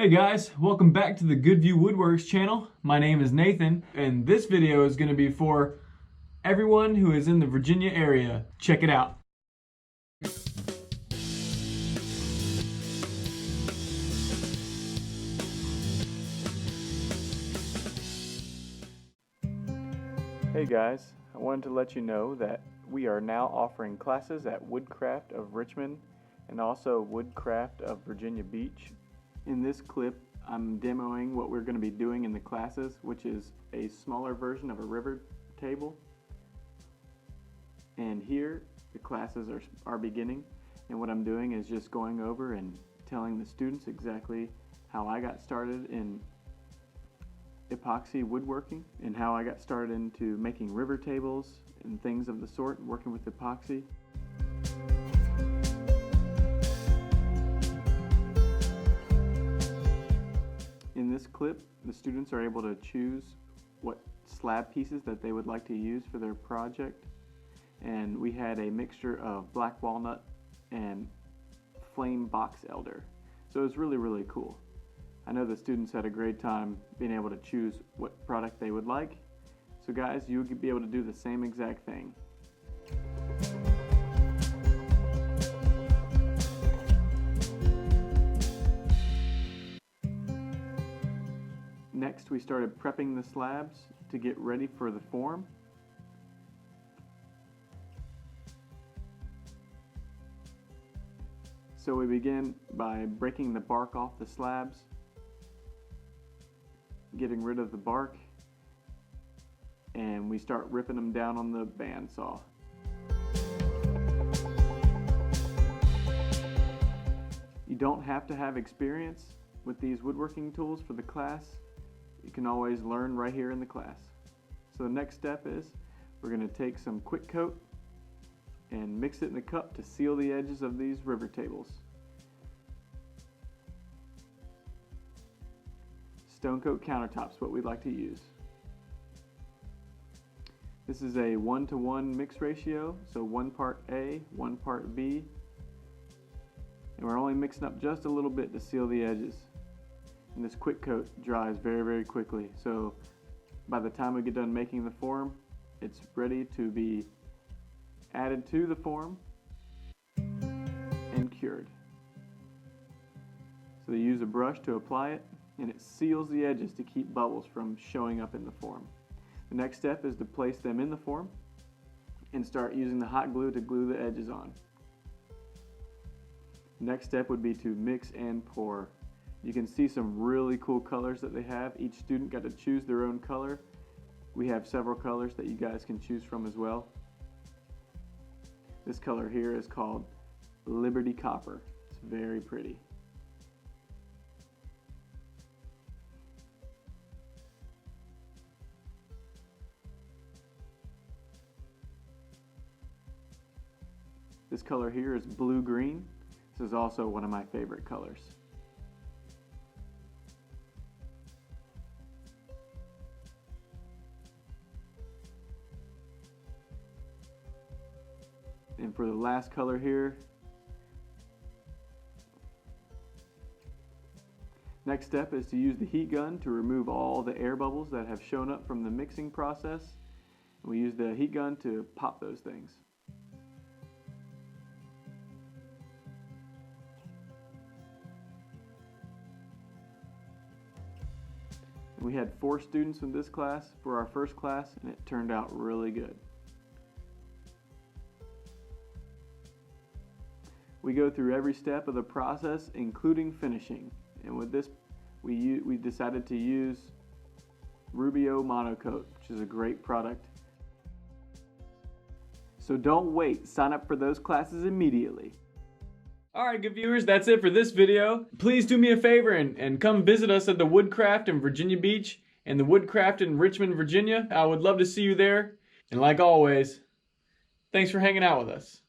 Hey guys, welcome back to the Goodview Woodworks channel. My name is Nathan, and this video is going to be for everyone who is in the Virginia area. Check it out. Hey guys, I wanted to let you know that we are now offering classes at Woodcraft of Richmond and also Woodcraft of Virginia Beach. In this clip, I'm demoing what we're going to be doing in the classes, which is a smaller version of a river table. And here, the classes are beginning, and what I'm doing is just going over and telling the students exactly how I got started in epoxy woodworking and how I got started into making river tables and things of the sort, working with epoxy. In this clip, the students are able to choose what slab pieces that they would like to use for their project, and we had a mixture of black walnut and flame box elder, so it was really cool. I know the students had a great time being able to choose what product they would like, so guys, you will be able to do the same exact thing. Next, we started prepping the slabs to get ready for the form. So we begin by breaking the bark off the slabs, getting rid of the bark, and we start ripping them down on the bandsaw. You don't have to have experience with these woodworking tools for the class. You can always learn right here in the class. So the next step is we're going to take some quick coat and mix it in a cup to seal the edges of these river tables. Stone coat countertops, what we'd like to use. This is a 1-to-1 mix ratio, so 1 part A, 1 part B, and we're only mixing up just a little bit to seal the edges. And this quick coat dries very quickly, so by the time we get done making the form, it's ready to be added to the form and cured. So they use a brush to apply it, and it seals the edges to keep bubbles from showing up in the form. The next step is to place them in the form and start using the hot glue to glue the edges on. The next step would be to mix and pour. You can see some really cool colors that they have. Each student got to choose their own color. We have several colors that you guys can choose from as well. This color here is called Liberty Copper. It's very pretty. This color here is Blue Green. This is also one of my favorite colors. And for the last color here, next step is to use the heat gun to remove all the air bubbles that have shown up from the mixing process. We use the heat gun to pop those things. We had 4 students in this class for our first class, and it turned out really good. We go through every step of the process, including finishing. And with this, we decided to use Rubio Monocoat, which is a great product. So don't wait, sign up for those classes immediately. Alright, good viewers, that's it for this video. Please do me a favor and come visit us at the Woodcraft in Virginia Beach and the Woodcraft in Richmond, Virginia. I would love to see you there. And like always, thanks for hanging out with us.